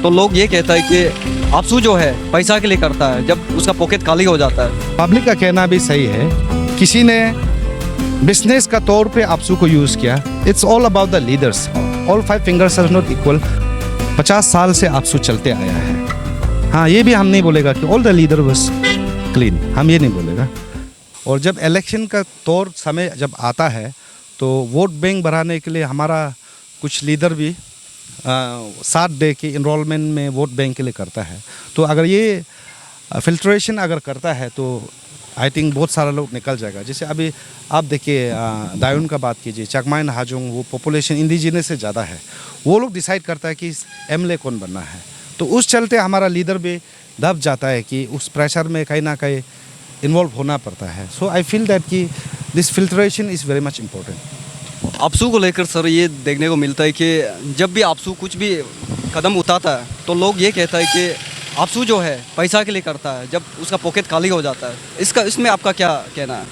तो लोग ये कहता है कि आपसू जो है पैसा के लिए करता है, जब उसका पॉकेट खाली हो जाता है। पब्लिक का कहना भी सही है, किसी ने बिजनेस का तौर पे आपसू को यूज़ किया। It's all about the leaders, all five fingers are not equal. 50 साल से आपसू चलते आया है। हाँ, ये भी हम नहीं बोलेगा कि all the leader was clean, हम ये नहीं बोलेगा। और जब इलेक्शन का तौर समय जब आता है तो वोट बैंक बढ़ाने के लिए हमारा कुछ लीडर भी साथ दे के इनरोलमेंट में वोट बैंक के लिए करता है। तो अगर ये फिल्ट्रेशन अगर करता है तो आई थिंक बहुत सारा लोग निकल जाएगा। जैसे अभी आप देखिए दायून का बात कीजिए, चकमाइन हाजोंग, वो पॉपुलेशन इंडिजिनस से ज़्यादा है, वो लोग डिसाइड करता है कि एमएलए कौन बनना है। तो उस चलते हमारा लीडर भी दब जाता है कि उस प्रेशर में कहीं ना कहीं इन्वॉल्व होना पड़ता है। सो आई फील दैट कि this filtration is very much important. AAPSU को लेकर सर ये देखने को मिलता है कि जब भी आपसू कुछ भी कदम उठाता है तो लोग ये कहता है कि आपसू जो है पैसा के लिए करता है, जब उसका पॉकेट खाली हो जाता है। इसमें आपका क्या कहना है?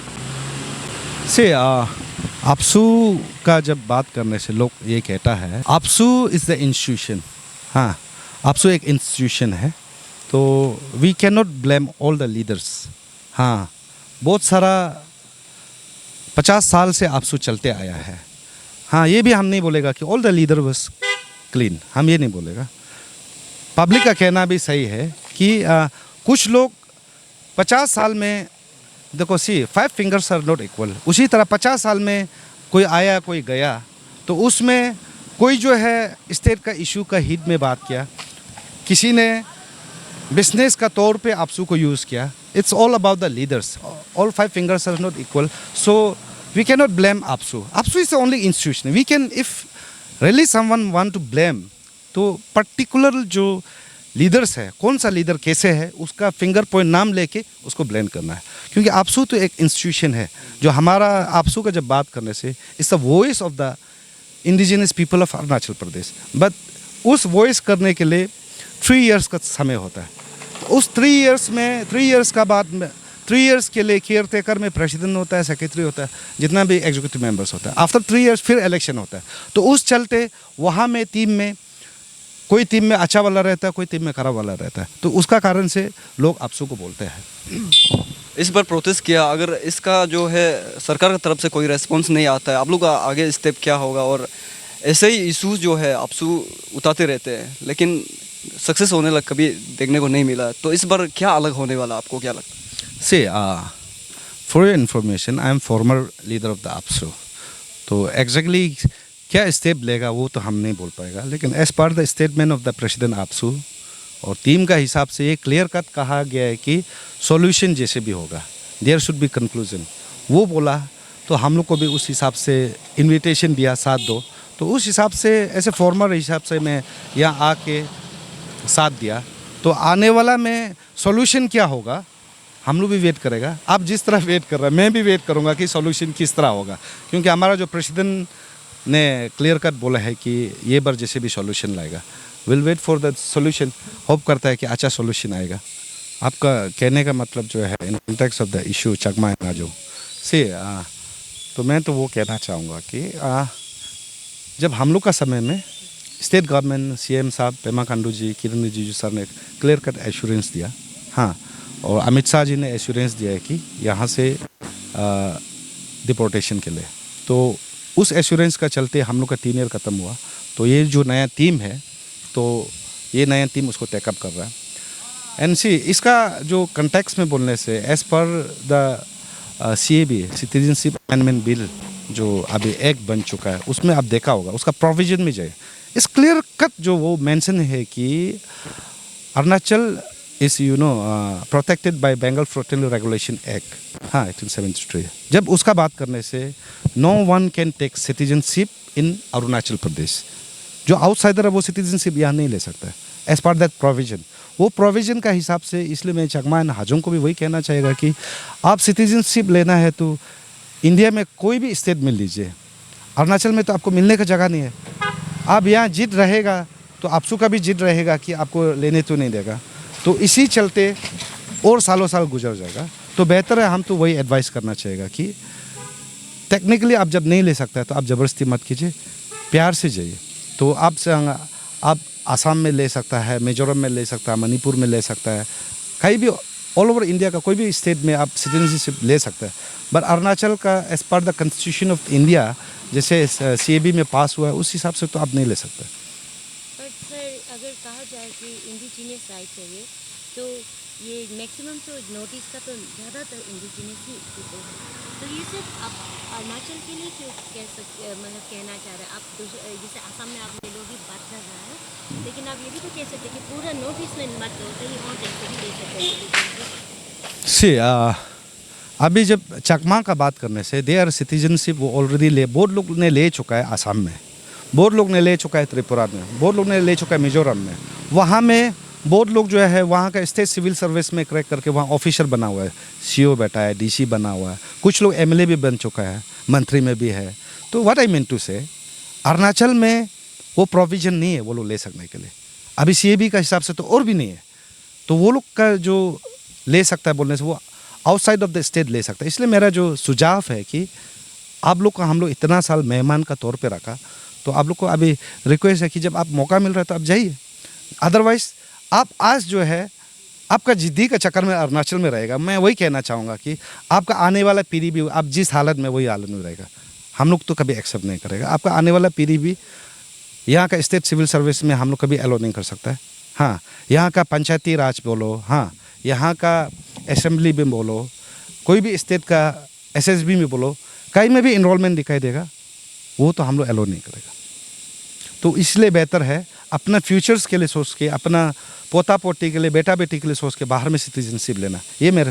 से आपसू का जब बात करने से लोग ये कहता है आपसू इज़ द इंस्टीट्यूशन। हाँ, आपसू एक इंस्टीट्यूशन है, तो we can not blame all the leaders. हाँ, बहुत सारा 50 साल से आपसू चलते आया है। हाँ, ये भी हम नहीं बोलेगा कि all the leader was clean, हम ये नहीं बोलेगा। पब्लिक का कहना भी सही है कि कुछ लोग 50 साल में, देखो सी 5 फिंगर्स आर नॉट इक्वल। उसी तरह 50 साल में कोई आया कोई गया, तो उसमें कोई जो है स्टेट का इशू का हित में बात किया, किसी ने बिजनेस का तौर पे आपसू को यूज़ किया। It's all about the leaders, all 5 fingers are not equal. So we can not blame APSU. APSU is the only institution. We can, if really someone want to blame, तो पर्टिकुलर जो लीडर्स है, कौन सा लीडर कैसे है, उसका finger point नाम लेके उसको ब्लेम करना है। क्योंकि आपसू तो एक इंस्टीट्यूशन है जो हमारा, आपसू का जब बात करने से it's the voice of the indigenous people of Arunachal Pradesh. But उस वॉइस करने के लिए 3 इयर्स का समय होता है। उस 3 इयर्स में, 3 इयर्स का बाद में, 3 इयर्स के लिए केयर टेकर में प्रेसिडेंट होता है, सेक्रेटरी होता है, जितना भी एग्जीक्यूटिव मेंबर्स होता है। आफ्टर 3 इयर्स फिर इलेक्शन होता है। तो उस चलते वहाँ में टीम में कोई टीम में अच्छा वाला रहता है, कोई टीम में खराब वाला रहता है। तो उसका कारण से लोग आपसू को बोलते हैं। इस बार प्रोटेस्ट किया, अगर इसका जो है सरकार की तरफ से कोई रेस्पॉन्स नहीं आता है, आप लोग का आगे स्टेप क्या होगा? और ऐसे ही इशूज़ जो है आपसू उठाते रहते हैं, लेकिन सक्सेस होने लग कभी देखने को नहीं मिला। तो इस बार क्या अलग होने वाला, आपको क्या लगता है? Say for your information, I am former leader of the AAPSU. तो एग्जैक्टली क्या स्टेप लेगा वो तो हम नहीं बोल पाएगा, लेकिन as per the statement of the president AAPSU और टीम का हिसाब से ये क्लियर कट कहा गया है कि सॉल्यूशन जैसे भी होगा, देयर शुड बी कंक्लूजन। वो बोला तो हम लोग को भी उस हिसाब से इनविटेशन दिया, साथ दो। तो उस हिसाब से, ऐसे फॉर्मर हिसाब से मैं यहाँ आके साथ दिया। तो आने वाला में सॉल्यूशन क्या होगा हम लोग भी वेट करेगा। आप जिस तरह वेट कर रहे हैं मैं भी वेट करूँगा कि सॉल्यूशन किस तरह होगा, क्योंकि हमारा जो प्रेसिडेंट ने क्लियर कट बोला है कि ये बार जैसे भी सॉल्यूशन लाएगा, will wait for the solution. Hope करता है कि अच्छा सॉल्यूशन आएगा। आपका कहने का मतलब जो है in context of the issue Chakma नाजो से, तो मैं तो वो कहना चाहूँगा कि जब हम लोग का समय में स्टेट गवर्नमेंट, सीएम साहब पेमा खांडू जी, किरण रिजिजू सर ने क्लियर कट एश्योरेंस दिया। हाँ, और अमित शाह जी ने एश्योरेंस दिया है कि यहाँ से डिपोर्टेशन के लिए। तो उस एश्योरेंस का चलते हम लोग का 3 ईयर ख़त्म हुआ। तो ये जो नया टीम है, तो ये नया टीम उसको टेकअप कर रहा है। एंड सी, इसका जो कंटेक्स्ट में बोलने से, as per the CAB, citizenship amendment bill, जो अभी एक बन चुका है, उसमें आप देखा होगा उसका प्रोविजन में जाए, इस क्लियर कट जो वो मेंशन है कि Arunachal is protected by Bengal floating regulation act, हाँ 1873। जब उसका बात करने से no one can take citizenship in Arunachal Pradesh. जो आउटसाइडर है वो सिटीजनशिप यहाँ नहीं ले सकता है एज पर दैट प्रोविजन। वो प्रोविजन का हिसाब से, इसलिए मैं चकमा एंड हाजोंग को भी वही कहना चाहेगा कि आप सिटीजनशिप लेना है तो इंडिया में कोई भी स्टेट मिल लीजिए, अरुणाचल में तो आपको मिलने का जगह नहीं है। आप यहाँ जिद रहेगा तो आपसू का भी जिद रहेगा कि आपको लेने तो नहीं देगा। तो इसी चलते और सालों साल गुजर जाएगा। तो बेहतर है, हम तो वही एडवाइस करना चाहेगा कि टेक्निकली आप जब नहीं ले सकता है तो आप ज़बरदस्ती मत कीजिए, प्यार से जाइए। तो आप आसाम में ले सकता है, मिजोरम में ले सकता है, मणिपुर में ले सकता है, कहीं भी ऑल ओवर इंडिया का कोई भी स्टेट में आप सिटीजनशिप ले सकते हैं। बट अरुणाचल का as per the constitution of India जैसे CAB में पास हुआ है उस हिसाब से तो आप नहीं ले सकते। बट सर अगर कहा जाए कि इंडिजिनियस राइट्स है ये, तो ये मैक्सिमम तो नॉर्थ ईस्ट का तो ज़्यादातर इंडिजिनियस ही पीपल है, तो ये सिर्फ आप अरुणाचल के लिए क्यों कह सकते, मतलब कहना चाह रहे हैं आप? जैसे आसाम में आप ले लो भी बात कर रहा है, लेकिन आप ये भी तो कह सकते हैं कि पूरा नॉर्थ ईस्ट में मत हो, कहीं और जगह भी ले सकते हैं। सी अभी जब चकमा का बात करने से दे आर सिटीजनशिप वो ऑलरेडी बहुत लोग ने ले चुका है आसाम में, बहुत लोग ने ले चुका है त्रिपुरा में, बहुत लोग ने ले चुका है मिजोरम में। वहाँ में बहुत लोग जो है वहाँ का स्टेट सिविल सर्विस में क्रैक करके वहाँ ऑफिसर बना हुआ है, CO बैठा है, DC बना हुआ है, कुछ लोग MLA भी बन चुका है, मंत्री में भी है। तो व्हाट आई मीन टू से अरुणाचल में वो प्रोविज़न नहीं है वो लोग ले सकने के लिए, अभी CAB का हिसाब से तो और भी नहीं है। तो वो लोग का जो ले सकता है बोलने से वो आउटसाइड ऑफ द स्टेट ले सकता है। इसलिए मेरा जो सुझाव है कि आप लोग को हम लोग इतना साल मेहमान का तौर पे रखा, तो आप लोग को अभी रिक्वेस्ट है कि जब आप मौका मिल रहा है तो आप जाइए। अदरवाइज़ आप आज जो है आपका जिद्दी का चक्कर में अरुणाचल में रहेगा। मैं वही कहना चाहूँगा कि आपका आने वाला पीढ़ी भी आप जिस हालत में वही हालत में रहेगा, हम लोग तो कभी एक्सेप्ट नहीं करेगा। आपका आने वाला पीढ़ी भी यहाँ का स्टेट सिविल सर्विस में हम लोग कभी अलो नहीं कर सकता है। हाँ, यहाँ का पंचायती राज बोलो, हाँ यहाँ का असेंबली में बोलो, कोई भी स्टेट का SSB में बोलो, कहीं में भी इनरोलमेंट दिखाई देगा, वो तो हम लोग अलो नहीं करेगा। तो इसलिए बेहतर है अपना फ्यूचर्स के लिए सोच के, अपना पोता पोती के लिए, बेटा बेटी के लिए सोच के बाहर में सिटीजनशिप लेना। ये मेरा